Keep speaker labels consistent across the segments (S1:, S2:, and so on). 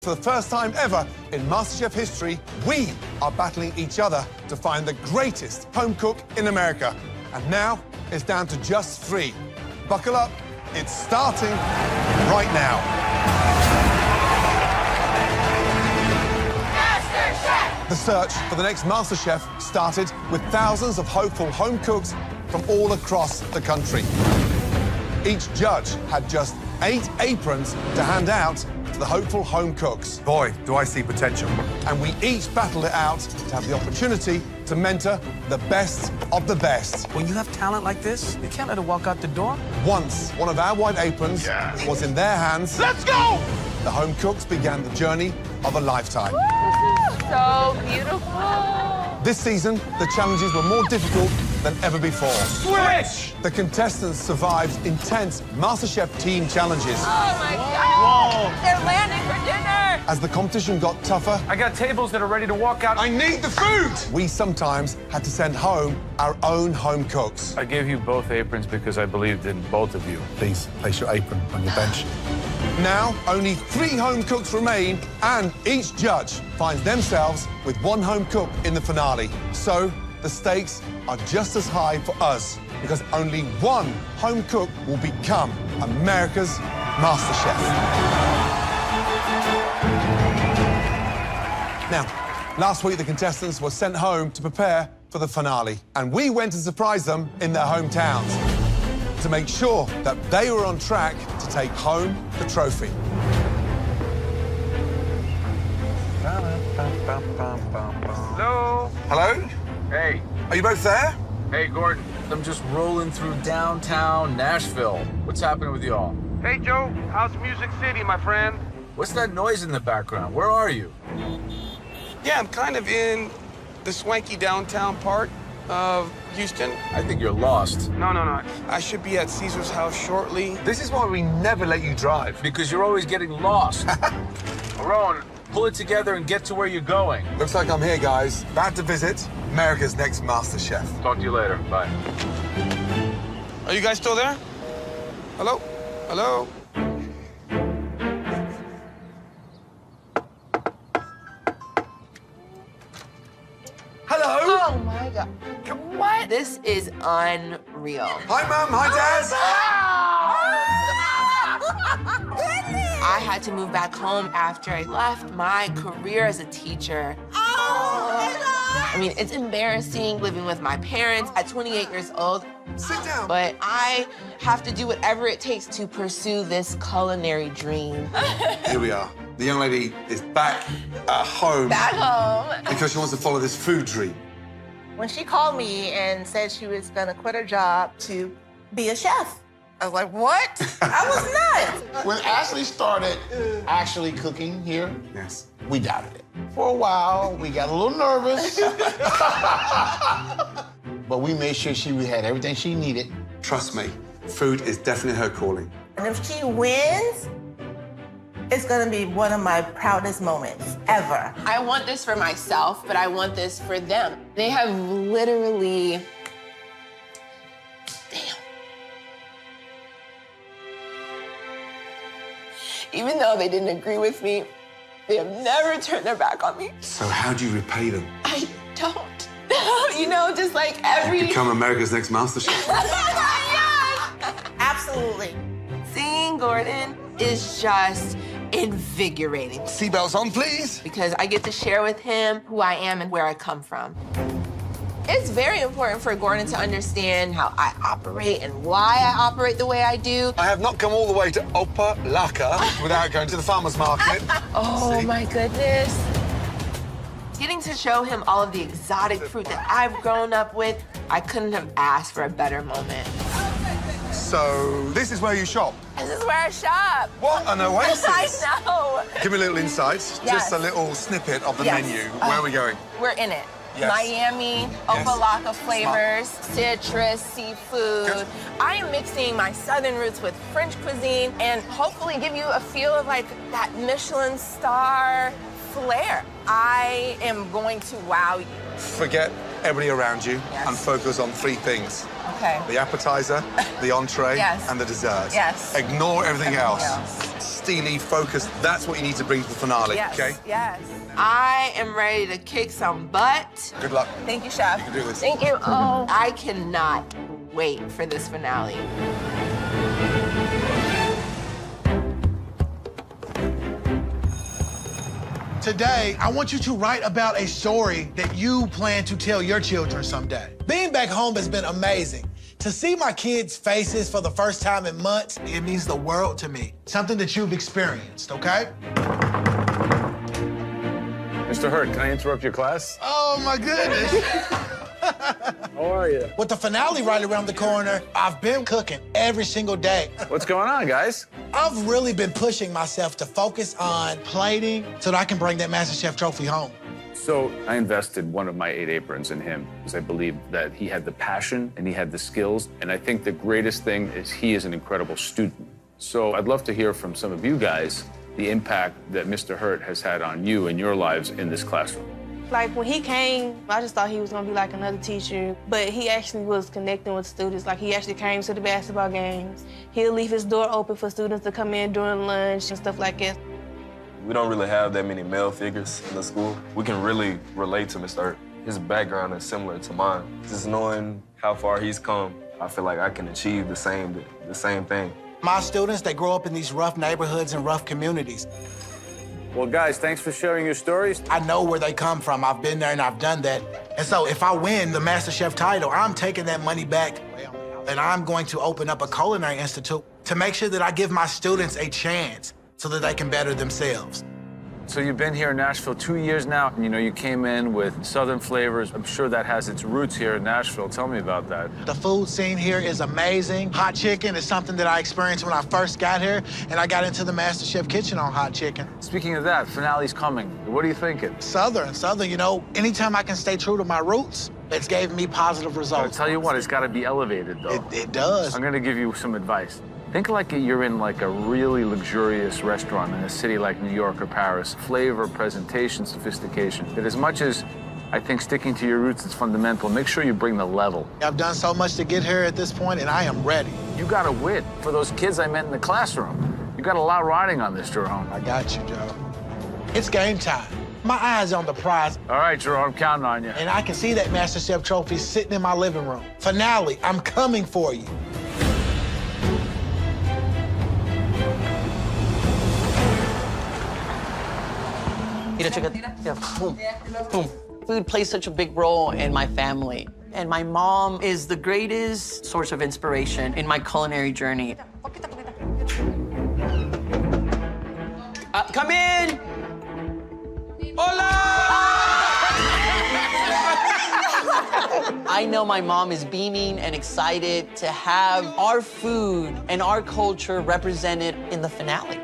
S1: For the first time ever in MasterChef history, we are battling each other to find the greatest home cook in America. And now it's down to just 3. Buckle up, it's starting right now. MasterChef! The search for the next MasterChef started with thousands of hopeful home cooks from all across the country. Each judge had just 8 aprons to hand out to the hopeful home cooks. Boy, do I see potential. And we each battled it out to have the opportunity to mentor the best of the best.
S2: When you have talent like this, you can't let it walk out the door.
S1: Once one of our white aprons was in their hands,
S3: let's go!
S1: The home cooks began the journey of a lifetime.
S4: So beautiful.
S1: This season, the challenges were more difficult than ever before.
S3: Switch!
S1: The contestants survived intense MasterChef team challenges.
S4: Oh my God! Whoa. They're landing for dinner!
S1: As the competition got tougher,
S3: I got tables that are ready to walk out.
S1: I need the food! We sometimes had to send home our own home cooks.
S3: I gave you both aprons because I believed in both of you.
S1: Please place your apron on your bench. Now, only 3 home cooks remain, and each judge finds themselves with 1 home cook in the finale. So, the stakes are just as high for us, because only 1 home cook will become America's MasterChef. Now, last week the contestants were sent home to prepare for the finale, and we went to surprise them in their hometowns to make sure that they were on track to take home the trophy.
S3: Hello?
S1: Hello?
S5: Hey.
S1: Are you both there?
S5: Hey, Gordon. I'm just rolling through downtown Nashville. What's happening with y'all?
S3: Hey, Joe. How's Music City, my friend?
S5: What's that noise in the background? Where are you?
S6: Yeah, I'm kind of in the swanky downtown part of Houston.
S5: I think you're lost.
S6: No. I should be at Caesar's house shortly.
S1: This is why we never let you drive.
S5: Because you're always getting lost. Rowan, pull it together and get to where you're going.
S1: Looks like I'm here, guys. About to visit America's next MasterChef.
S5: Talk to you later. Bye.
S6: Are you guys still there? Hello? Hello?
S1: Hello?
S4: Oh my God. What? This is unreal.
S1: Hi, Mum. Hi, Dad.
S4: I had to move back home after I left my career as a teacher. I mean, it's embarrassing living with my parents at 28 years old.
S1: Sit down.
S4: But I have to do whatever it takes to pursue this culinary dream.
S1: Here we are. The young lady is back at home.
S4: Back home.
S1: Because she wants to follow this food dream.
S7: When she called me and said she was gonna quit her job to be a chef, I was like, what? I was nuts.
S8: When Ashley started actually cooking here,
S1: Yes.
S8: we doubted it. For a while, we got a little nervous. But we made sure she had everything she needed.
S1: Trust me, food is definitely her calling.
S7: And if she wins, it's gonna be one of my proudest moments ever.
S4: I want this for myself, but I want this for them. They have literally, damn. Even though they didn't agree with me, they have never turned their back on me.
S1: So how do you repay them?
S4: I don't. You know, just like every...
S1: Become America's next MasterChef.
S4: Yes!
S7: Absolutely.
S4: Seeing Gordon is just invigorating
S1: Seatbelts on, please.
S4: because I get to share with him who I am and where I come from. It's very important for Gordon to understand how I operate and why I operate the way I do.
S1: I have not come all the way to Opalaka without going to the farmer's market.
S4: Oh,
S1: See?
S4: my goodness. Getting to show him all of the exotic fruit that I've grown up with, I couldn't have asked for a better moment.
S1: So this is where you shop.
S4: This is where I shop.
S1: What an oasis.
S4: I know.
S1: Give me a little insight,
S7: Yes.
S1: just a little snippet of the
S7: Yes.
S1: menu. Where are we going?
S7: We're in it.
S1: Yes.
S4: Miami, Opalaka flavors, citrus, seafood.
S1: Good.
S4: I am mixing my southern roots with French cuisine and hopefully give you a feel of like that Michelin star flair. I am going to wow you.
S1: Forget everybody around you
S4: Yes.
S1: and focus on 3 things.
S4: Okay.
S1: The appetizer, the entree,
S4: Yes.
S1: and the dessert.
S4: Yes.
S1: Ignore everything else. steely, focused. That's what you need to bring to the finale,
S7: Yes,
S1: okay?
S7: yes.
S4: I am ready to kick some butt.
S1: Good luck.
S7: Thank you, Chef.
S1: You can do this.
S4: Thank you. Oh, I cannot wait for this finale.
S8: Today, I want you to write about a story that you plan to tell your children someday. Being back home has been amazing. To see my kids' faces for the first time in months, it means the world to me. Something that you've experienced, okay?
S3: Mr. Hurt, can I interrupt your class?
S8: Oh, my goodness.
S3: How are you?
S8: With the finale right around the corner, I've been cooking every single day.
S3: What's going on, guys?
S8: I've really been pushing myself to focus on plating so that I can bring that MasterChef trophy home.
S3: So I invested one of my 8 aprons in him because I believed that he had the passion and he had the skills. And I think the greatest thing is he is an incredible student. So I'd love to hear from some of you guys the impact that Mr. Hurt has had on you and your lives in this classroom.
S9: Like, when he came, I just thought he was gonna be like another teacher, but he actually was connecting with students. Like, he actually came to the basketball games. He'll leave his door open for students to come in during lunch and stuff like that.
S10: We don't really have that many male figures in the school. We can really relate to Mr. Hurt. His background is similar to mine. Just knowing how far he's come, I feel like I can achieve the same thing.
S8: My students, they grow up in these rough neighborhoods and rough communities.
S3: Well, guys, thanks for sharing your stories.
S8: I know where they come from. I've been there and I've done that. And so if I win the MasterChef title, I'm taking that money back and I'm going to open up a culinary institute to make sure that I give my students a chance so that they can better themselves.
S3: So you've been here in Nashville 2 years now. You know, you came in with Southern flavors. I'm sure that has its roots here in Nashville. Tell me about that.
S8: The food scene here is amazing. Hot chicken is something that I experienced when I first got here, and I got into the MasterChef kitchen on hot chicken.
S3: Speaking of that, finale's coming. What are you thinking?
S8: Southern, you know, anytime I can stay true to my roots, it's gave me positive
S3: I'll
S8: results.
S3: tell you what, it's got to be elevated, though.
S8: It does.
S3: I'm going to give you some advice. Think like you're in like a really luxurious restaurant in a city like New York or Paris. Flavor, presentation, sophistication. That as much as I think sticking to your roots is fundamental, make sure you bring the level.
S8: I've done so much to get here at this point, and I am ready.
S3: You got to win. For those kids I met in the classroom, you got a lot riding on this, Gerron.
S8: I got you, Joe. It's game time. My eyes on the prize.
S3: All right, Gerron, I'm counting on you.
S8: And I can see that MasterChef trophy sitting in my living room. Finale, I'm coming for you.
S11: Yeah, boom, boom. Food plays such a big role in my family. And my mom is the greatest source of inspiration in my culinary journey. Come in! Hola! I know my mom is beaming and excited to have our food and our culture represented in the finale.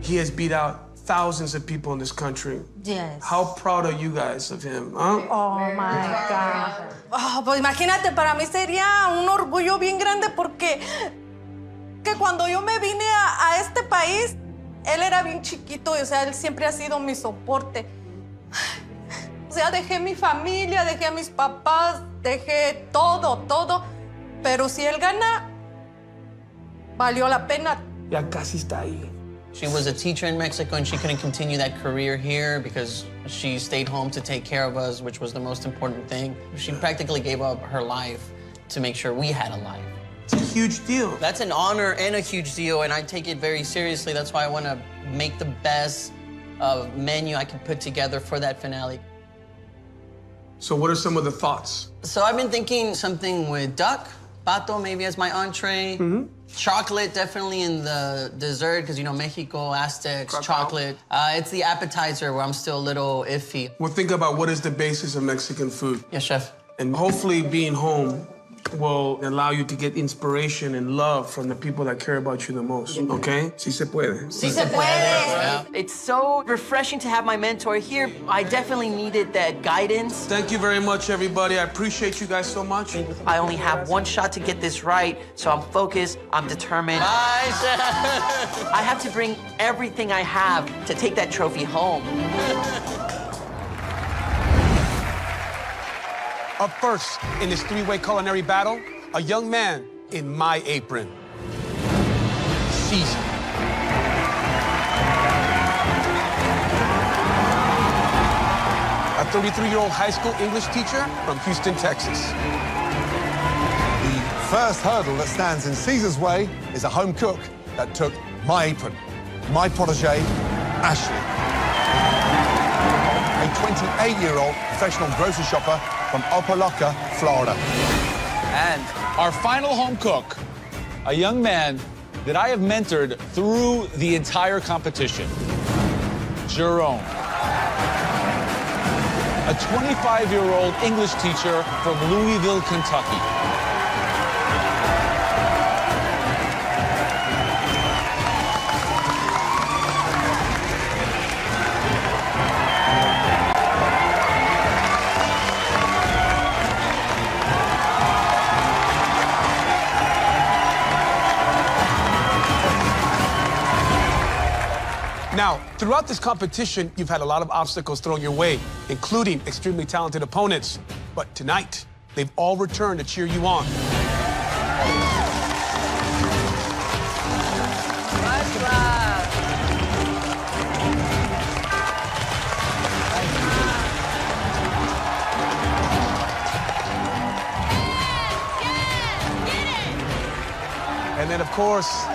S6: He has beat out thousands of people in this country.
S9: Yes.
S6: How proud are you guys of him, huh?
S9: Oh, my God. Oh, pues imagínate, para mí sería un orgullo bien grande porque que cuando yo me vine a este país, él era bien chiquito, o sea, él siempre ha sido mi soporte. O sea, dejé mi familia, dejé a mis papás, dejé todo, pero si él gana, valió la pena.
S6: Ya casi está ahí.
S11: She was a teacher in Mexico, and she couldn't continue that career here because she stayed home to take care of us, which was the most important thing. She practically gave up her life to make sure we had a life.
S6: It's a huge deal.
S11: That's an honor and a huge deal, and I take it very seriously. That's why I want to make the best menu I can put together for that finale.
S6: So what are some of the thoughts?
S11: So I've been thinking something with duck, pato maybe as my entree. Chocolate definitely in the dessert, because, you know, Mexico, Aztecs, chocolate. It's the appetizer where I'm still a little iffy.
S6: Well, think about what is the basis of Mexican food.
S11: Yes, chef.
S6: And hopefully being home will allow you to get inspiration and love from the people that care about you the most, okay? Si se puede.
S11: Si se puede. Yeah. It's so refreshing to have my mentor here. I definitely needed that guidance.
S6: Thank you very much, everybody. I appreciate you guys so much.
S11: I only have one shot to get this right, so I'm focused, I'm determined. Bye, chef. I have to bring everything I have to take that trophy home.
S6: Up first in this three-way culinary battle, a young man in my apron. Seasoned, 33-year-old high school English teacher from Houston, Texas.
S1: The first hurdle that stands in Caesar's way is a home cook that took my apron, my protege, Ashley. A 28-year-old professional grocery shopper from Opa-locka, Florida.
S12: And our final home cook, a young man that I have mentored through the entire competition, Gerron. A 25-year-old English teacher from Louisville, Kentucky.
S6: Now, throughout this competition, you've had a lot of obstacles thrown your way, including extremely talented opponents. But tonight, they've all returned to cheer you on. And then, of course,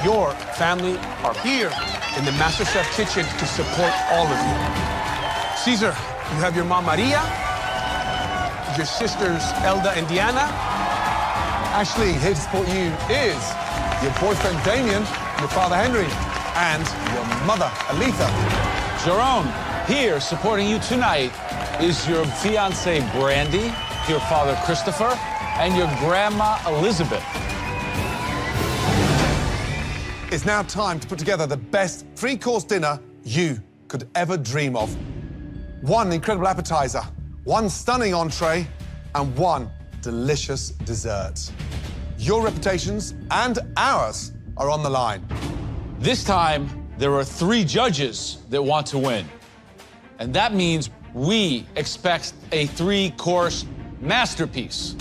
S6: your family are here in the MasterChef kitchen to support all of you. Caesar, you have your mom, Maria, your sisters, Elda and Diana.
S1: Ashley, here to support you is your boyfriend, Damien, your father, Henry, and your mother, Aletha.
S12: Gerron, here supporting you tonight is your fiancée, Brandy, your father, Christopher, and your grandma, Elizabeth.
S1: It's now time to put together the best three-course dinner you could ever dream of. One incredible appetizer, one stunning entree, and one delicious dessert. Your reputations and ours are on the line.
S12: This time, there are 3 judges that want to win. And that means we expect a 3-course masterpiece.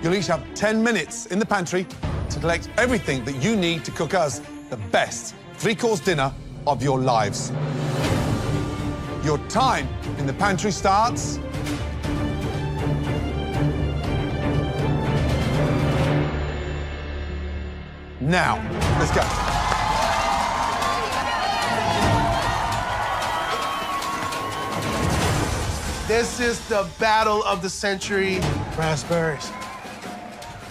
S1: You'll each have 10 minutes in the pantry to collect everything that you need to cook us the best 3-course dinner of your lives. Your time in the pantry starts now. Let's go.
S8: This is the battle of the century. Raspberries.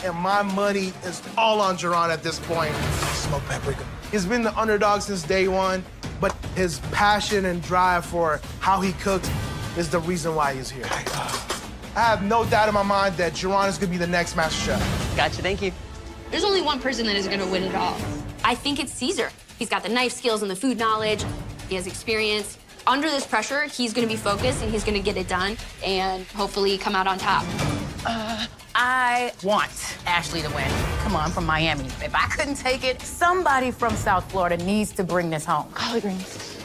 S8: And my money is all on Gerron at this point. Smoke paprika. He's been the underdog since day one, but his passion and drive for how he cooks is the reason why he's here. I have no doubt in my mind that Gerron is gonna be the next master chef.
S11: Gotcha, thank you.
S13: There's only one person that is gonna win it all. I think it's Caesar. He's got the knife skills and the food knowledge. He has experience. Under this pressure, he's gonna be focused and he's gonna get it done and hopefully come out on top.
S14: I want Ashley to win. Come on, from Miami. If I couldn't take it, somebody from South Florida needs to bring this home. Collard greens.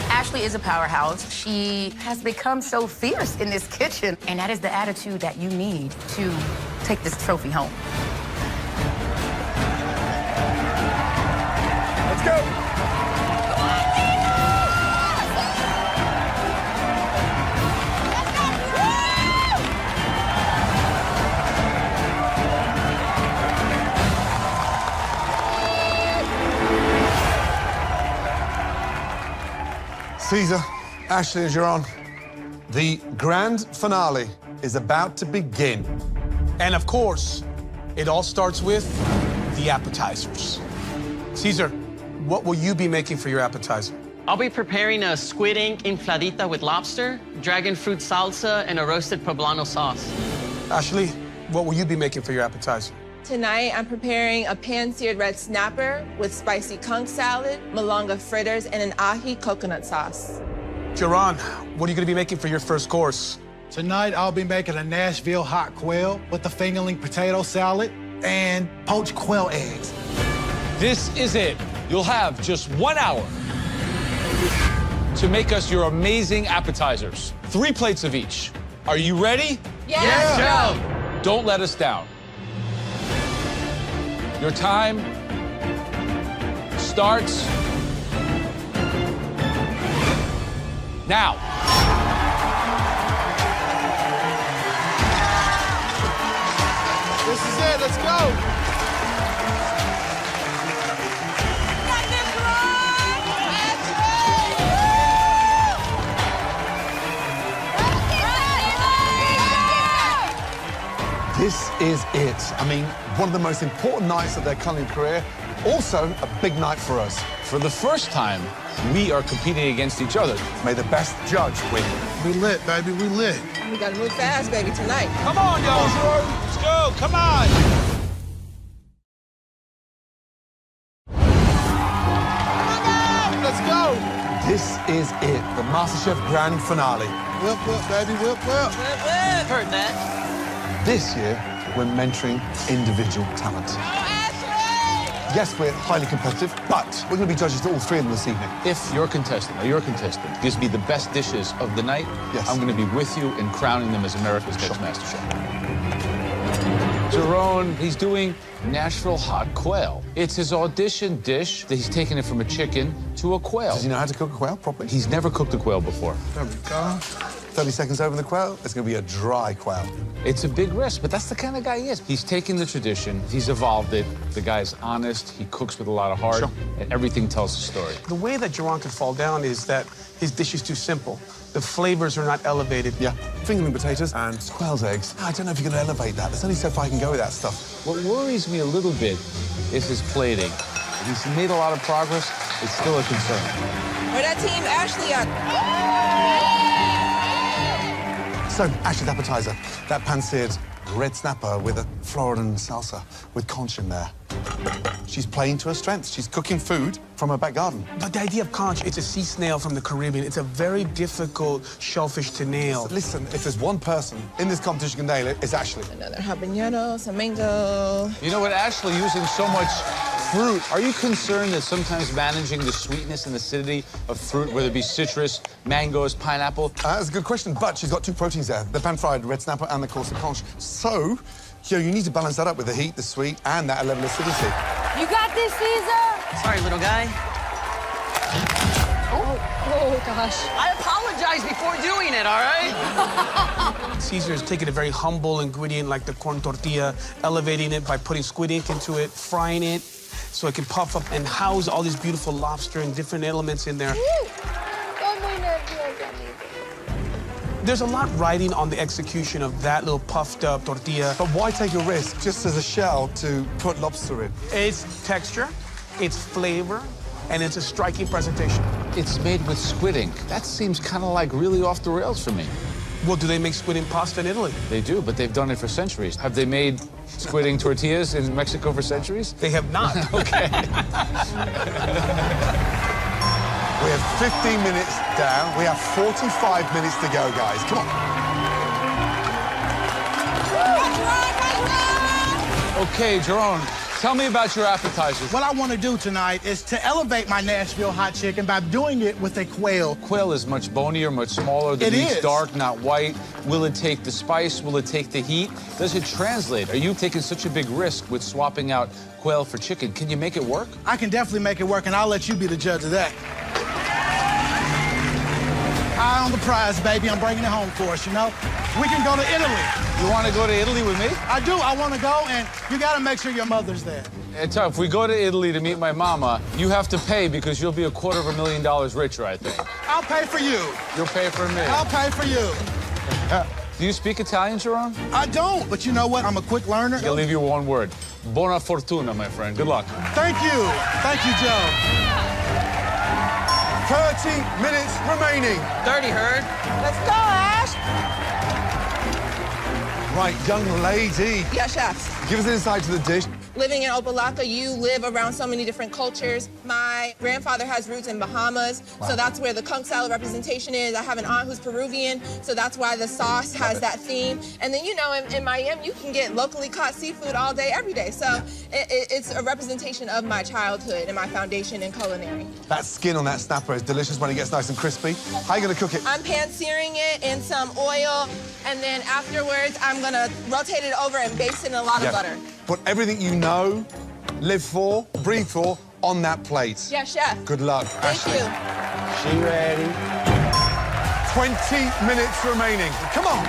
S14: Ashley is a powerhouse. She has become so fierce in this kitchen, and that is the attitude that you need to take this trophy home.
S1: Let's go. Caesar, Ashley, and Gerron, the grand finale is about to begin.
S6: And of course, it all starts with the appetizers. Caesar, what will you be making for your appetizer?
S11: I'll be preparing a squid ink infladita with lobster, dragon fruit salsa, and a roasted poblano sauce.
S6: Ashley, what will you be making for your appetizer?
S4: Tonight, I'm preparing a pan-seared red snapper with spicy conch salad, malanga fritters, and an ahi coconut sauce.
S6: Gerron, what are you going to be making for your first course?
S8: Tonight, I'll be making a Nashville hot quail with a fingerling potato salad and poached quail eggs.
S12: This is it. You'll have just 1 hour to make us your amazing appetizers. 3 plates of each. Are you ready?
S4: Yes,
S12: Joe. Don't let us down. Your time starts now.
S8: said, let's go.
S1: This is it. I mean, one of the most important nights of their culinary career. Also, a big night for us.
S12: For the first time, we are competing against each other.
S1: May the best judge win.
S8: We lit, baby, we lit.
S4: We gotta move fast, baby, tonight.
S12: Come on, y'all. Let's go. Come on.
S8: Let's go.
S1: This is it, the MasterChef Grand Finale.
S8: Whip, baby, whip.
S11: Heard that.
S1: This year, we're mentoring individual talent. Yes, we're highly competitive, but we're going to be judges to all three of them this evening.
S12: If your contestant or your contestant gives me the best dishes of the night,
S1: yes,
S12: I'm going to be with you in crowning them as America's next MasterChef. Gerron, he's doing Nashville hot quail. It's his audition dish. He's taking it from a chicken to a quail.
S1: Does he know how to cook a quail properly?
S12: He's never cooked a quail before.
S1: There we go. 30 seconds over the quail, it's going to be a dry quail.
S12: It's a big risk, but that's the kind of guy he is. He's taken the tradition, he's evolved it. The guy's honest, he cooks with a lot of heart, and everything tells a story.
S6: The way that Gerron could fall down is that his dish is too simple. The flavors are not elevated.
S1: Yeah, fingerling potatoes and quail's eggs. I don't know if you're going to elevate that. There's only so far I can go with that stuff.
S12: What worries me a little bit is his plating. He's made a lot of progress. It's still a concern.
S4: Where that team Ashley at?
S1: So, Ashley's appetizer, that pan-seared red snapper with a Floridan salsa with conch in there. She's playing to her strengths. She's cooking food from her back garden.
S6: But the idea of conch, it's a sea snail from the Caribbean. It's a very difficult shellfish to nail.
S1: Listen, if there's one person in this competition who can nail it, it's Ashley.
S4: Another habanero, some mango.
S12: You know what, Ashley, using so much fruit, are you concerned that sometimes managing the sweetness and acidity of fruit, whether it be citrus, mangoes, pineapple?
S1: That's a good question, but she's got two proteins there, the pan-fried red snapper and the course of conch. So, you know, you need to balance that up with the heat, the sweet, and that level of acidity.
S13: You got this, Caesar?
S11: Sorry, little guy.
S13: Oh, gosh.
S11: I apologize before doing it, all right?
S6: Caesar is taking a very humble ingredient like the corn tortilla, elevating it by putting squid ink into it, frying it, so it can puff up and house all these beautiful lobster and different elements in there. There's a lot riding on the execution of that little puffed up tortilla.
S1: But why take a risk just as a shell to put lobster in?
S6: It's texture, it's flavor, and it's a striking presentation.
S12: It's made with squid ink. That seems kind of like really off the rails for me.
S6: Well, do they make squid ink pasta in Italy?
S12: They do, but they've done it for centuries. Have they made squid ink tortillas in Mexico for centuries?
S6: They have not.
S12: Okay.
S1: We have 15 minutes down. We have 45 minutes to go, guys. Come on.
S12: Okay, Gerron, tell me about your appetizers.
S8: What I want to do tonight is to elevate my Nashville hot chicken by doing it with a quail.
S12: Quail is much bonier, much smaller. The meat's dark, not white. Will it take the spice? Will it take the heat? Does it translate? Are you taking such a big risk with swapping out quail for chicken? Can you make it work?
S8: I can definitely make it work, and I'll let you be the judge of that. Eye on the prize, baby. I'm bringing it home for us, you know? We can go to Italy.
S12: You want to go to Italy with me?
S8: I do. I want to go, and you got to make sure your mother's there.
S12: It's tough. If we go to Italy to meet my mama, you have to pay because you'll be $250,000 richer, I think.
S8: I'll pay for you.
S12: You'll pay for me.
S8: I'll pay for you.
S12: Do you speak Italian, Gerron?
S8: I don't, but you know what? I'm a quick learner.
S12: I'll leave you one word. Buona fortuna, my friend. Good luck.
S8: Thank you. Thank you, Joe.
S1: 30 minutes remaining.
S11: 30, Heard.
S4: Let's go, Ash.
S1: Right, young lady.
S4: Yeah, chefs.
S1: Give us an insight to the dish.
S4: Living in Opa-locka, you live around so many different cultures. My grandfather has roots in Bahamas, so that's where the conch salad representation is. I have an aunt who's Peruvian, so that's why the sauce has that theme. And then, you know, in Miami, you can get locally caught seafood all day, every day. So it's a representation of my childhood and my foundation in culinary.
S1: That skin on that snapper is delicious when it gets nice and crispy. How are you going to cook it?
S4: I'm pan-searing it in some oil, and then afterwards, I'm going to rotate it over and baste it in a lot of butter.
S1: Put everything you know, live for, breathe for, on that plate.
S4: Yeah, chef.
S1: Good luck,
S4: Thank
S1: Ashley.
S4: you.
S1: She ready? 20 minutes remaining. Come on.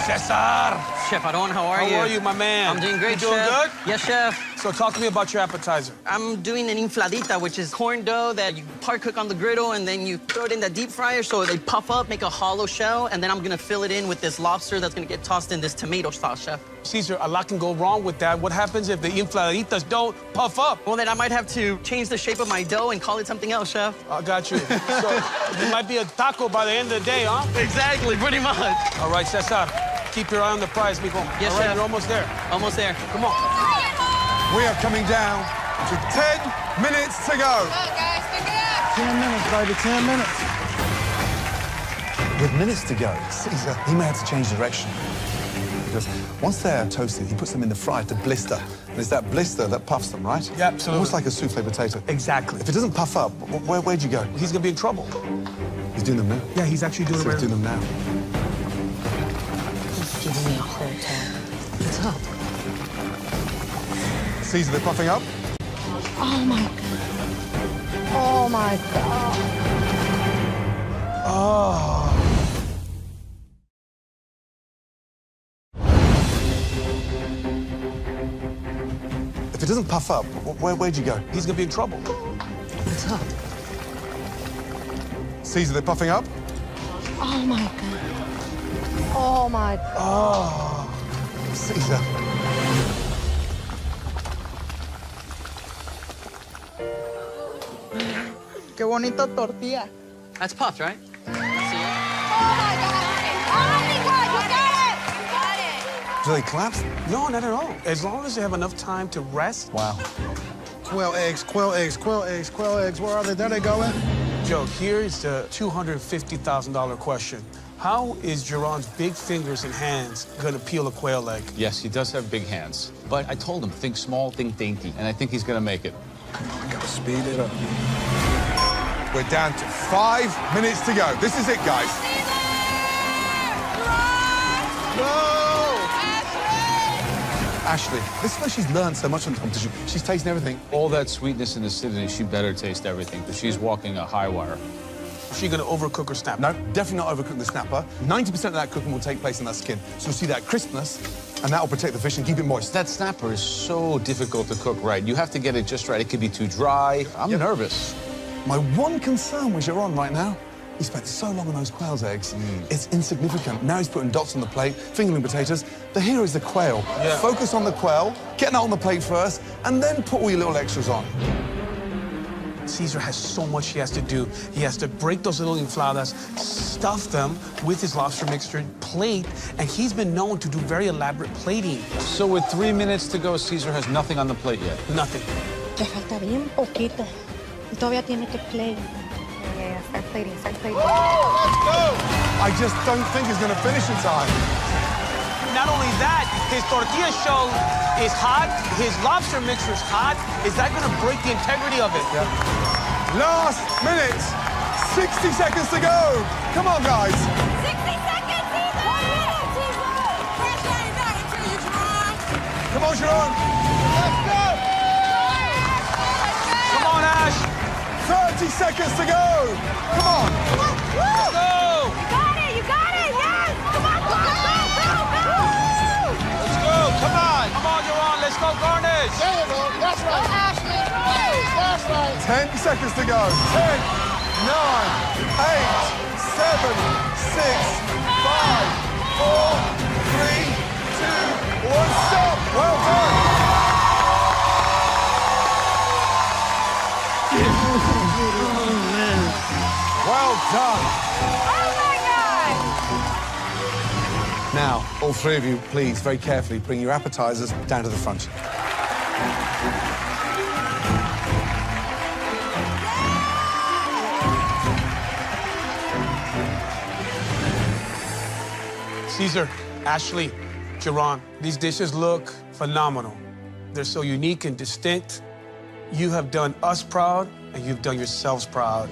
S6: Cesar!
S11: Chef Aron, how are you?
S6: How are you, my man?
S11: I'm doing great,
S6: You doing
S11: Chef.
S6: good?
S11: Yes, Chef.
S6: So talk to me about your appetizer.
S11: I'm doing an infladita, which is corn dough that you part cook on the griddle, and then you throw it in the deep fryer so they puff up, make a hollow shell, and then I'm gonna fill it in with this lobster that's gonna get tossed in this tomato sauce, Chef.
S6: Caesar, a lot can go wrong with that. What happens if the infladitas don't puff up?
S11: Well, then I might have to change the shape of my dough and call it something else, Chef.
S6: I got you. So it might be a taco by the end of the day, huh?
S11: Exactly, pretty much.
S6: All right, Cesar, keep your eye on the prize, mijo.
S11: Yes,
S6: All right,
S11: Chef.
S6: you're almost there.
S11: Almost there.
S6: Come on.
S1: We are coming down to 10 minutes to go.
S8: 10 minutes, baby, 10 minutes.
S1: With minutes to go, Caesar, he may have to change direction. Because once they're toasted, he puts them in the fryer to blister. And it's that blister that puffs them, right?
S6: Yeah, absolutely.
S1: Almost like a souffle potato.
S6: Exactly.
S1: If it doesn't puff up, where'd you go?
S6: He's gonna be in trouble.
S1: He's doing them now.
S6: Yeah, he's actually doing
S1: So
S6: it
S1: he's doing them now.
S14: He's giving me a hard time. What's up?
S1: Caesar, they're puffing up.
S14: Oh, my God. Oh, my God.
S1: Oh. If it doesn't puff up, where'd you go?
S6: He's gonna be in trouble.
S14: What's up?
S1: Caesar, they're puffing up.
S14: Oh, my God. Oh, my God.
S1: Oh. Caesar.
S15: Qué bonita tortilla.
S11: That's puffed, right?
S1: Do they collapse?
S6: No, not at all. As long as they have enough time to rest.
S1: Wow.
S8: Quail eggs, quail eggs, quail eggs, quail eggs. Where are they? There they go.
S6: Joe, here's the $250,000 question. How is Gerron's big fingers and hands gonna peel a quail egg?
S12: Yes, he does have big hands. But I told him, think small, think dainty. And I think he's gonna make it.
S1: Come on, we gotta speed it up. We're down to 5 minutes to go. This is it, guys. No! Ashley, this is where she's learned so much from the competition. She's tasting everything.
S12: All that sweetness in acidity, she better taste everything, because she's walking a high wire.
S6: Is she gonna overcook her snapper?
S1: No, definitely not overcook the snapper. 90% of that cooking will take place in that skin. So you'll see that crispness, and that will protect the fish and keep it moist.
S12: That snapper is so difficult to cook right. You have to get it just right. It could be too dry. I'm nervous.
S1: My one concern with Gerron right now, he spent so long on those quail's eggs. It's insignificant. Now he's putting dots on the plate, fingerling potatoes. The hero is the quail.
S6: Yeah.
S1: Focus on the quail, get that on the plate first, and then put all your little extras on.
S6: Caesar has so much he has to do. He has to break those little infladas, stuff them with his lobster mixture, plate, and he's been known to do very elaborate plating.
S12: So with 3 minutes to go, Caesar has nothing on the plate yet.
S6: Nothing.
S16: Te falta bien poquito. Y todavía tiene que play.
S17: Yeah, start plating, start plating.
S1: Let's go! I just don't think he's going to finish in time.
S6: Not only that, his tortilla shell is hot, his lobster mixture is hot. Is that going to break the integrity of it?
S1: Yeah. Last minute, 60 seconds to go. Come on, guys.
S17: 60 seconds, Caesar! 1 minute, Caesar! Pressure is out until you Gerron.
S1: Come on, Gerron. Let's go!
S6: Come on, Ash.
S1: 30 seconds to go. Come on.
S6: Let's go.
S17: You got it, you got it, yes! Come on, go, go, go, go!
S6: Let's go. Come on. Come on, Gerron. Let's go garnish.
S8: There you go. That's right.
S17: Go, Ashley.
S8: That's right.
S1: 10 seconds to go. 10, 9, 8, 7, 6, 5, 4, 3, 2, 1, stop. Well done. Well done.
S17: Oh, my God!
S1: Now, all three of you, please, very carefully, bring your appetizers down to the front.
S6: Caesar, Ashley, Gerron, these dishes look phenomenal. They're so unique and distinct. You have done us proud, and you've done yourselves proud.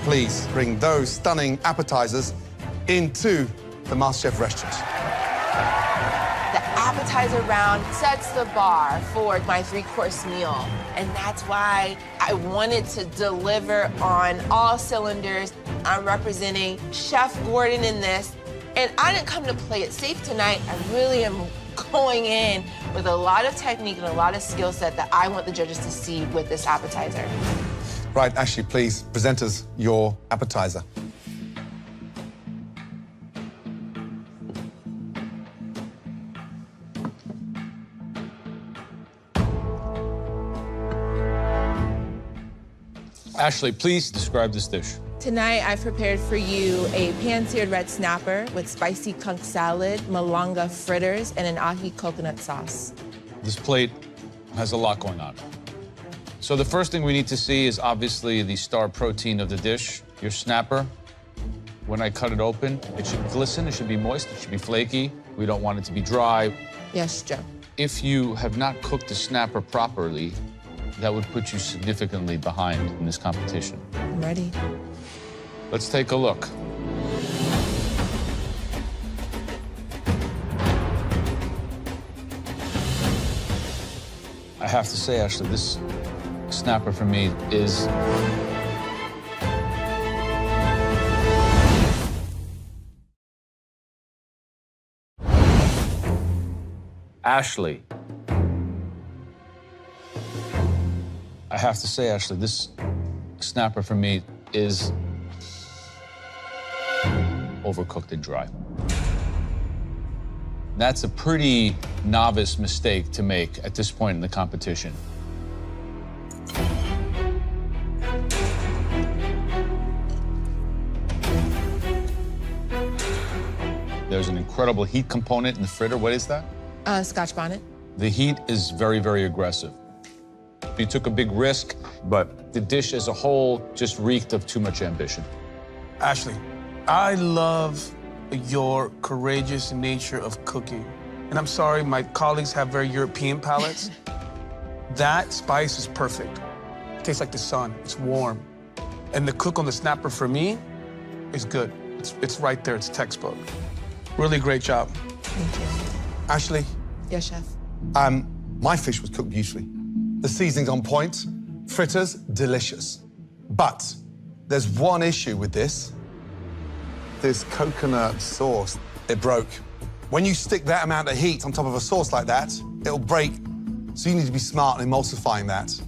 S1: Please bring those stunning appetizers into the MasterChef restaurant.
S4: The appetizer round sets the bar for my 3-course meal. And that's why I wanted to deliver on all cylinders. I'm representing Chef Gordon in this, And I didn't come to play it safe tonight. I really am going in with a lot of technique and a lot of skill set that I want the judges to see with this appetizer.
S1: Right, Ashley, please present us your appetizer.
S12: Ashley, please describe this dish.
S4: Tonight, I've prepared for you a pan-seared red snapper with spicy conch salad, malanga fritters, and an ahi coconut sauce.
S12: This plate has a lot going on. So the first thing we need to see is obviously the star protein of the dish, your snapper. When I cut it open, it should glisten, it should be moist, it should be flaky. We don't want it to be dry.
S4: Yes, Joe.
S12: If you have not cooked the snapper properly, that would put you significantly behind in this competition.
S4: I'm ready.
S12: Let's take a look. I have to say, Ashley, this snapper for me is Ashley. I have to say, Ashley, this snapper for me is overcooked and dry. That's a pretty novice mistake to make at this point in the competition. There's an incredible heat component in the fritter. What is that?
S4: Scotch bonnet.
S12: The heat is very, very aggressive. You took a big risk, but the dish as a whole just reeked of too much ambition.
S6: Ashley, I love your courageous nature of cooking. And I'm sorry, my colleagues have very European palates. That spice is perfect. It tastes like the sun, it's warm. And the cook on the snapper for me is good. It's right there, it's textbook. Really great job.
S4: Thank you.
S1: Ashley?
S4: Yes, chef.
S1: My fish was cooked beautifully. The seasoning's on point, fritters, delicious. But there's one issue with this. This coconut sauce, it broke. When you stick that amount of heat on top of a sauce like that, it'll break. So you need to be smart in emulsifying that.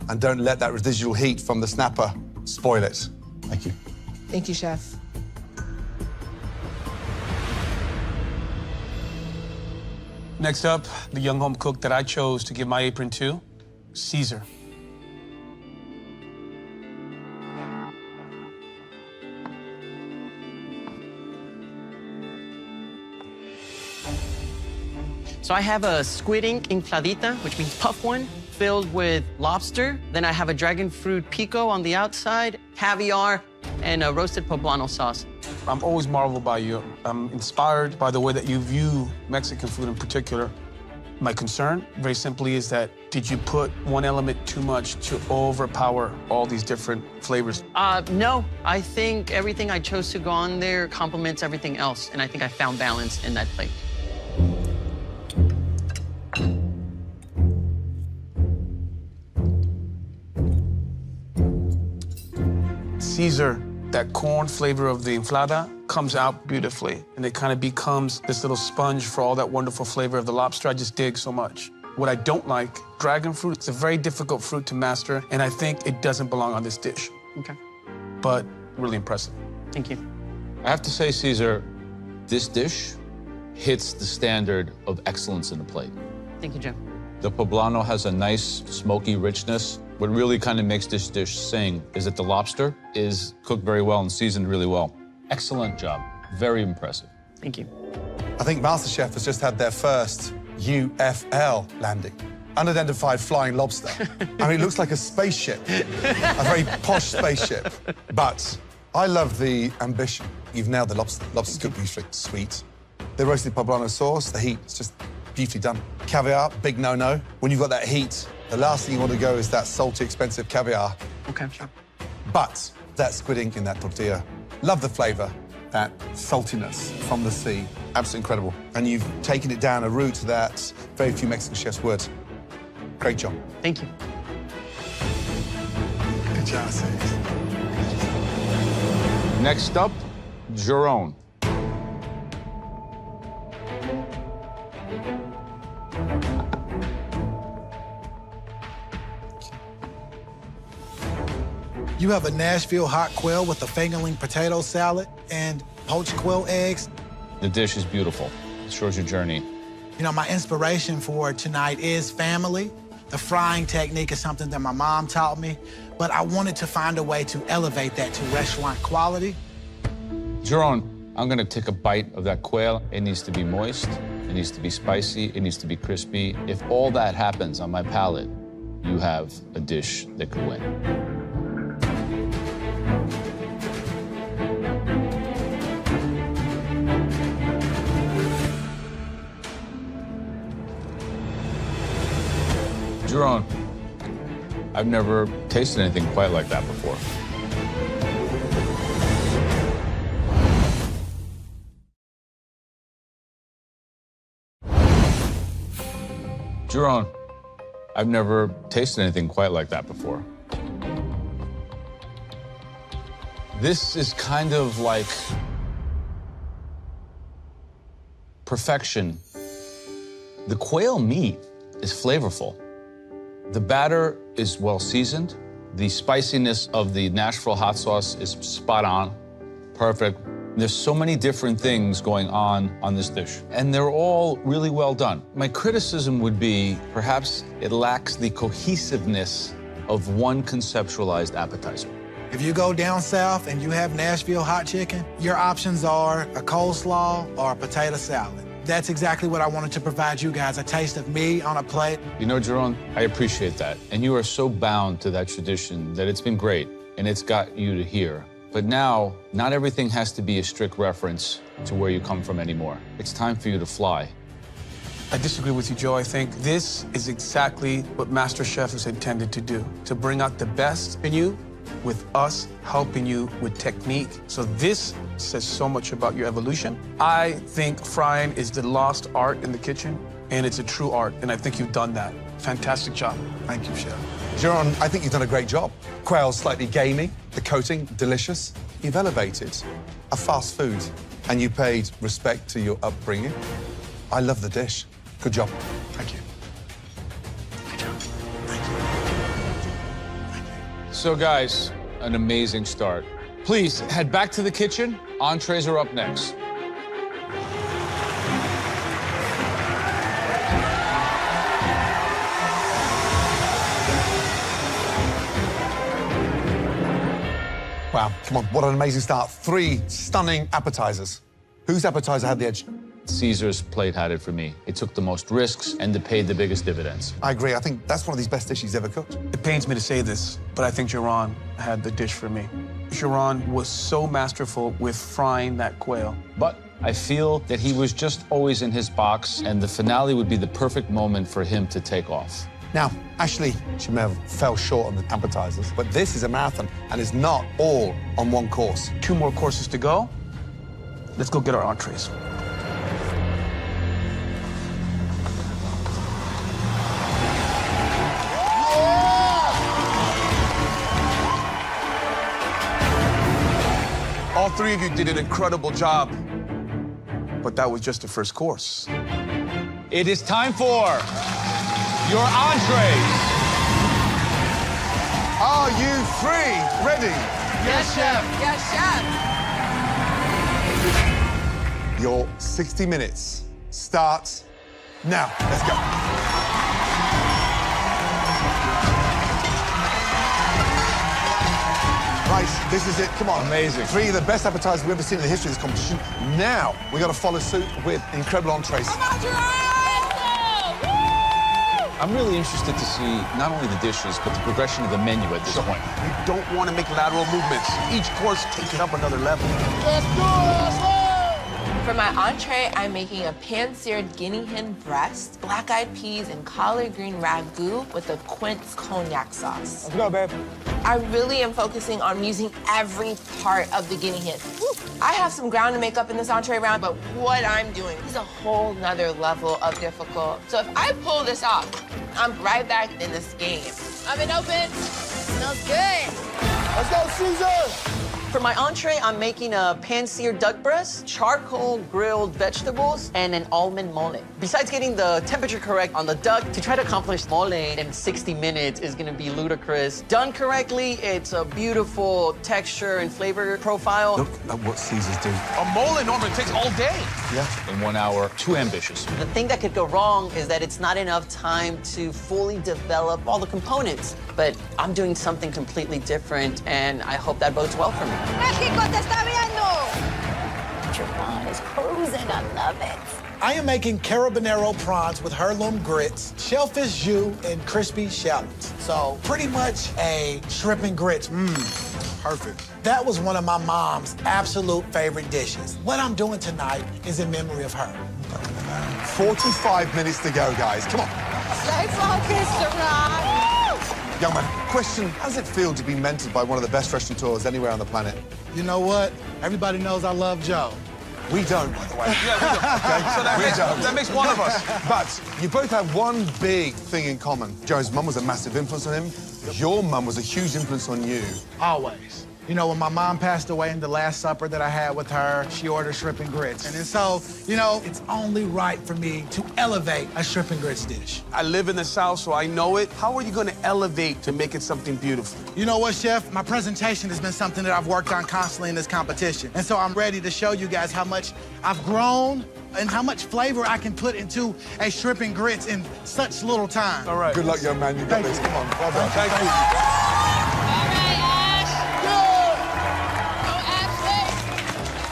S1: And don't let that residual heat from the snapper spoil it. Thank you.
S4: Thank you, chef.
S6: Next up, the young home cook that I chose to give my apron to, Caesar.
S11: So I have a squid ink infladita, which means puff one, filled with lobster. Then I have a dragon fruit pico on the outside, caviar, and a roasted poblano sauce.
S6: I'm always marveled by you. I'm inspired by the way that you view Mexican food in particular. My concern, very simply, is that did you put one element too much to overpower all these different flavors?
S11: No. I think everything I chose to go on there complements everything else, and I think I found balance in that plate.
S6: Caesar, that corn flavor of the inflada comes out beautifully, and it kind of becomes this little sponge for all that wonderful flavor of the lobster I just dig so much. What I don't like, dragon fruit, it's a very difficult fruit to master, and I think it doesn't belong on this dish.
S11: Okay.
S6: But really impressive.
S11: Thank you.
S12: I have to say, Caesar, this dish hits the standard of excellence in a plate.
S11: Thank you, Joe.
S12: The poblano has a nice, smoky richness. What really kind of makes this dish sing is that the lobster is cooked very well and seasoned really well. Excellent job. Very impressive.
S11: Thank you.
S1: I think MasterChef has just had their first UFL landing. Unidentified flying lobster. I mean, it looks like a spaceship, a very posh spaceship. But I love the ambition. You've nailed the lobster. Lobster's cooked beautifully, sweet. The roasted poblano sauce, the heat, it's just beautifully done. Caviar, big no-no. When you've got that heat, the last thing you want to go is that salty, expensive caviar.
S11: Okay, sure.
S1: But that squid ink in that tortilla, love the flavor, that saltiness from the sea, absolutely incredible. And you've taken it down a route that very few Mexican chefs would. Great job.
S11: Thank you.
S1: Good job,
S12: Next up, Gerron.
S8: You have a Nashville hot quail with a fingerling potato salad and poached quail eggs.
S12: The dish is beautiful. It shows your journey.
S8: You know, my inspiration for tonight is family. The frying technique is something that my mom taught me, but I wanted to find a way to elevate that to restaurant quality.
S12: Gerron, I'm gonna take a bite of that quail. It needs to be moist, it needs to be spicy, it needs to be crispy. If all that happens on my palate, you have a dish that could win. Gerron, I've never tasted anything quite like that before. Gerron, I've never tasted anything quite like that before. This is kind of like perfection. The quail meat is flavorful. The batter is well seasoned. The spiciness of the Nashville hot sauce is spot on, perfect. There's so many different things going on this dish, and they're all really well done. My criticism would be perhaps it lacks the cohesiveness of one conceptualized appetizer.
S8: If you go down south and you have Nashville hot chicken, your options are a coleslaw or a potato salad. That's exactly what I wanted to provide you guys, a taste of me on a plate.
S12: You know, Gerron, I appreciate that. And you are so bound to that tradition that it's been great, and it's got you to here. But now, not everything has to be a strict reference to where you come from anymore. It's time for you to fly.
S6: I disagree with you, Joe. I think this is exactly what MasterChef is intended to do, to bring out the best in you with us helping you with technique. So this says so much about your evolution. I think frying is the lost art in the kitchen, and it's a true art, and I think you've done that. Fantastic job.
S1: Thank you, Chef. Gerron, I think you've done a great job. Quail's slightly gamey, the coating delicious. You've elevated a fast food, and you paid respect to your upbringing. I love the dish. Good job.
S6: Thank you.
S12: So guys, an amazing start. Please head back to the kitchen. Entrees are up next.
S1: Wow, come on, what an amazing start. 3 stunning appetizers. Whose appetizer had the edge?
S12: Caesar's plate had it for me. It took the most risks and it paid the biggest dividends.
S1: I agree. I think that's one of these best dishes ever cooked.
S6: It pains me to say this, but I think Gerron had the dish for me. Gerron was so masterful with frying that quail.
S12: But I feel that he was just always in his box, and the finale would be the perfect moment for him to take off.
S1: Now, Ashley, she may have fell short on the appetizers, but this is a marathon and is not all on one course.
S6: 2 more courses to go. Let's go get our entrees. All 3 of you did an incredible job, but that was just the first course.
S12: It is time for your entrees.
S1: Are you 3 ready?
S4: Yes, Chef. Yes, Chef.
S1: Your 60 minutes starts now. Let's go. Right, this is it. Come on.
S12: Amazing.
S1: 3 of the best appetizers we've ever seen in the history of this competition. Now, we got to follow suit with incredible entrees.
S17: Come on, Gerron!
S12: I'm really interested to see not only the dishes, but the progression of the menu at this point.
S6: You don't want to make lateral movements. Each course take it up another level.
S17: Let's do it! Let's go!
S4: For my entree, I'm making a pan-seared guinea hen breast, black-eyed peas, and collard green ragu with a quince cognac sauce.
S1: Let's go, babe.
S4: I really am focusing on using every part of the guinea hen. I have some ground to make up in this entree round, but what I'm doing is a whole nother level of difficult. So if I pull this off, I'm right back in this game.
S17: Oven open. Smells good.
S1: Let's go, Caesar!
S11: For my entree, I'm making a pan-seared duck breast, charcoal grilled vegetables, and an almond mole. Besides getting the temperature correct on the duck, to try to accomplish mole in 60 minutes is gonna be ludicrous. Done correctly, it's a beautiful texture and flavor profile.
S1: Look at what Caesar's doing.
S6: A mole, Norman, takes all day.
S1: Yeah.
S12: In 1 hour, too ambitious.
S11: The thing that could go wrong is that it's not enough time to fully develop all the components. But I'm doing something completely different, and I hope that bodes well for me.
S17: México te está viendo.
S16: Gerron is cruising. I love it.
S8: I am making carabinero prawns with heirloom grits, shellfish jus, and crispy shallots. So pretty much a shrimp and grits. Perfect. That was one of my mom's absolute favorite dishes. What I'm doing tonight is in memory of her.
S1: 45 minutes to go, guys. Come on.
S17: Stay focused, Gerron.
S1: Young man, question, how does it feel to be mentored by one of the best restaurateurs anywhere on the planet?
S8: You know what? Everybody knows I love Joe.
S1: We don't, by the way.
S6: Yeah, we don't.
S1: Okay?
S6: So that makes one of us.
S1: But you both have one big thing in common. Joe's mum was a massive influence on him. Your mum was a huge influence on you.
S8: Always. You know, when my mom passed away in the Last Supper that I had with her, she ordered shrimp and grits. And so, you know, it's only right for me to elevate a shrimp and grits dish.
S6: I live in the South, so I know it. How are you going to elevate to make it something beautiful?
S8: You know what, Chef? My presentation has been something that I've worked on constantly in this competition. And so I'm ready to show you guys how much I've grown and how much flavor I can put into a shrimp and grits in such little time.
S6: All right.
S1: Good luck, young man. You got this. Come on. Well done.
S6: Thank you.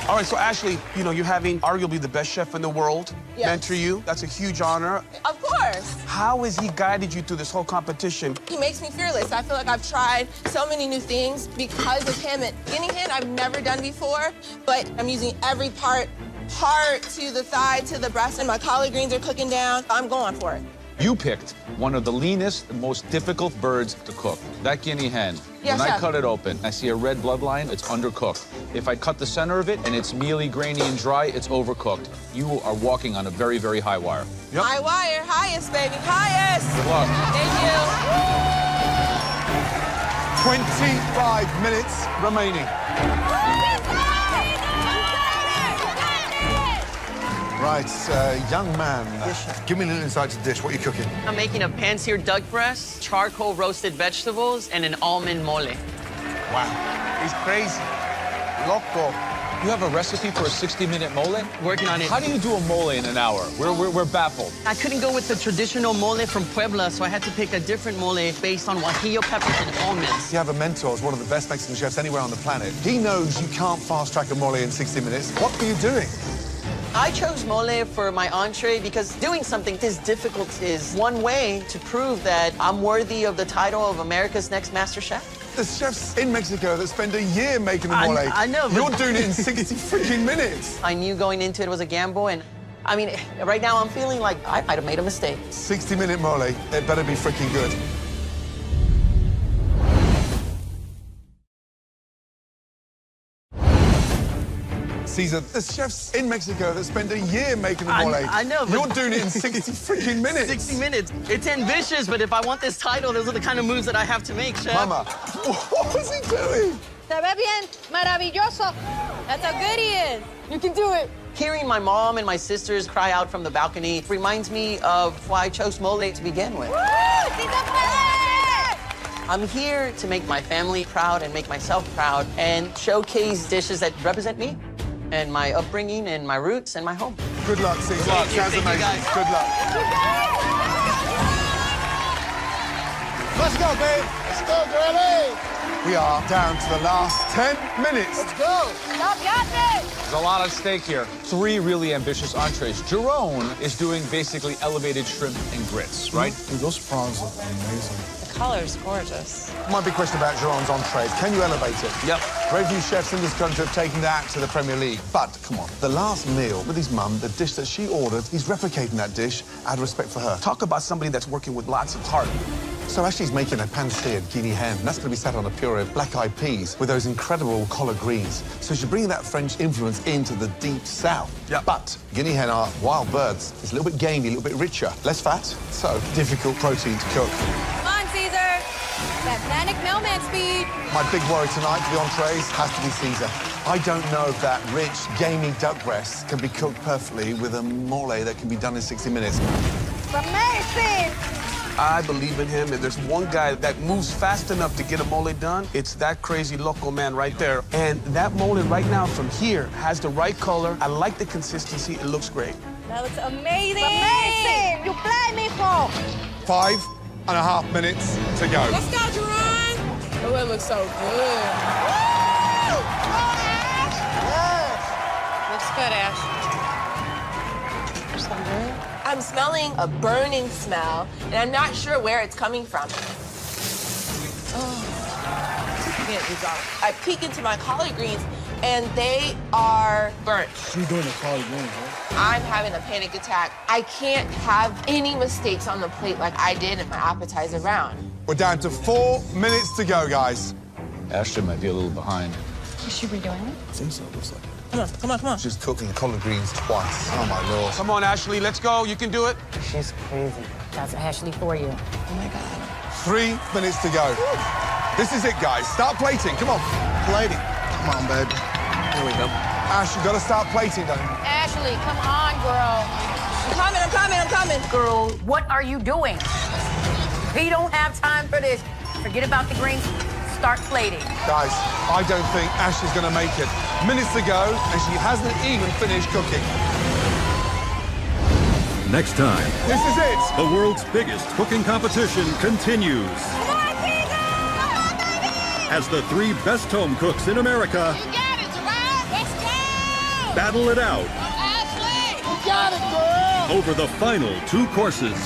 S6: All right, so Ashley, you know, you're having arguably the best chef in the world mentor you. That's a huge honor.
S4: Of course.
S6: How has he guided you through this whole competition?
S4: He makes me fearless. I feel like I've tried so many new things because of him. And guinea hen I've never done before, but I'm using every part to the thigh, to the breast, and my collard greens are cooking down. I'm going for it.
S12: You picked one of the leanest and most difficult birds to cook. That guinea hen,
S4: Yes,
S12: when I
S4: chef.
S12: cut it open, I see a red bloodline, it's undercooked. If I cut the center of it and it's mealy, grainy, and dry, it's overcooked. You are walking on a very, very high wire.
S1: Yep.
S4: High wire, highest, baby, highest.
S12: Good luck.
S4: Thank you.
S1: 25 minutes remaining. Right, young man, give me a little insight to the dish. What are you cooking?
S11: I'm making a pan-seared duck breast, charcoal roasted vegetables, and an almond mole.
S6: Wow, he's crazy. Loco.
S12: You have a recipe for a 60-minute mole?
S11: Working on it.
S12: How do you do a mole in an hour? We're baffled.
S11: I couldn't go with the traditional mole from Puebla, so I had to pick a different mole based on guajillo peppers and almonds.
S1: You have a mentor as one of the best Mexican chefs anywhere on the planet. He knows you can't fast-track a mole in 60 minutes. What are you doing?
S11: I chose mole for my entree because doing something this difficult is one way to prove that I'm worthy of the title of America's Next Master Chef.
S1: There's chefs in Mexico that spend a year making a mole.
S11: I know, but...
S1: You're doing it in 60 freaking minutes.
S11: I knew going into it was a gamble, and I mean, right now I'm feeling like I might have made a mistake.
S1: 60-minute mole, it better be freaking good. Caesar, there's chefs in Mexico that spend a year making a mole.
S11: I know, but...
S1: You're doing it in 60 freaking minutes.
S11: 60 minutes. It's ambitious, but if I want this title, those are the kind of moves that I have to make, Chef.
S1: Mama, what was he doing?
S16: Se ve bien, maravilloso. That's how good he is. You can do it.
S11: Hearing my mom and my sisters cry out from the balcony reminds me of why I chose mole to begin with. I'm here to make my family proud and make myself proud and showcase dishes that represent me and my upbringing and my roots and my home.
S1: Good luck, Caesar.
S11: Good luck.
S1: Sounds
S11: Thank you,
S1: amazing.
S11: guys.
S1: Good luck.
S8: Let's go, babe. Let's go, girlie.
S1: We are down to the last 10 minutes.
S8: Let's go.
S16: Stop yapping.
S12: There's a lot at stake here. 3 really ambitious entrees. Gerron is doing basically elevated shrimp and grits, right?
S1: Dude, those prawns look amazing.
S4: The color is gorgeous.
S1: My big question about Gerron's entrees, can you elevate it?
S6: Yep.
S1: Very few chefs in this country have taken that to the Premier League. But, come on, the last meal with his mum, the dish that she ordered, he's replicating that dish out of respect for her.
S6: Talk about somebody that's working with lots of heart.
S1: So Ashley's making a pan-seared guinea hen. That's going to be sat on a puree of black-eyed peas with those incredible collard greens. So she's bringing that French influence into the deep south.
S6: Yeah.
S1: But guinea hen are wild birds. It's a little bit gamey, a little bit richer, less fat, so difficult protein to cook.
S16: Come on, Caesar. That manic mailman speed.
S1: My big worry tonight for the entrees has to be Caesar. I don't know if that rich, gamey duck breast can be cooked perfectly with a mole that can be done in 60 minutes.
S16: It's amazing.
S6: I believe in him. If there's one guy that moves fast enough to get a mole done, it's that crazy local man right there. And that mole right now from here has the right color. I like the consistency. It looks great.
S16: That looks amazing. It's amazing. You play, mijo.
S1: 5.5 minutes to go.
S17: Let's go, Gerron.
S4: Oh, it looks so good.
S14: Looks good, Ash.
S4: I'm smelling a burning smell, and I'm not sure where it's coming from. I peek into my collard greens, and they are burnt.
S8: You're doing the collard greens, right?
S4: I'm having a panic attack. I can't have any mistakes on the plate like I did in my appetizer round.
S1: We're down to 4 minutes to go, guys.
S12: Ashton might be a little behind.
S16: Is she redoing it?
S1: I think so, looks like.
S2: Come on.
S1: She's cooking collard greens twice. Oh, my Lord.
S6: Come on, Ashley, let's go. You can do it.
S14: She's crazy. That's Ashley for you. Oh my God.
S1: 3 minutes to go. This is it, guys. Start plating. Come on.
S8: Plating. Come on, baby.
S1: Here we go. Ash, you got to start plating, don't you?
S14: Ashley, come on, girl.
S4: I'm coming.
S14: Girl, what are you doing? We don't have time for this. Forget about the greens. Start plating.
S1: Guys, I don't think Ash is going to make it. Minutes to go, and she hasn't even finished cooking.
S18: Next time,
S1: This is it.
S18: the world's biggest cooking competition continues.
S17: Come on, Caesar. Come on, baby.
S18: As the 3 best home cooks in America
S17: You got it, Gerard. Let's go.
S18: battle it out
S17: Ashley. You got it, girl.
S18: over the final 2 courses.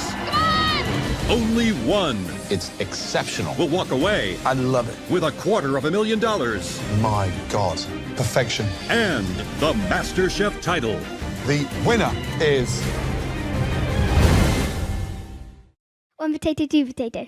S18: Only one
S12: It's exceptional.
S18: will walk away
S1: I love it.
S18: with $250,000
S1: My God. Perfection.
S18: and the Master Chef title.
S1: The winner is...
S19: One potato, two potato.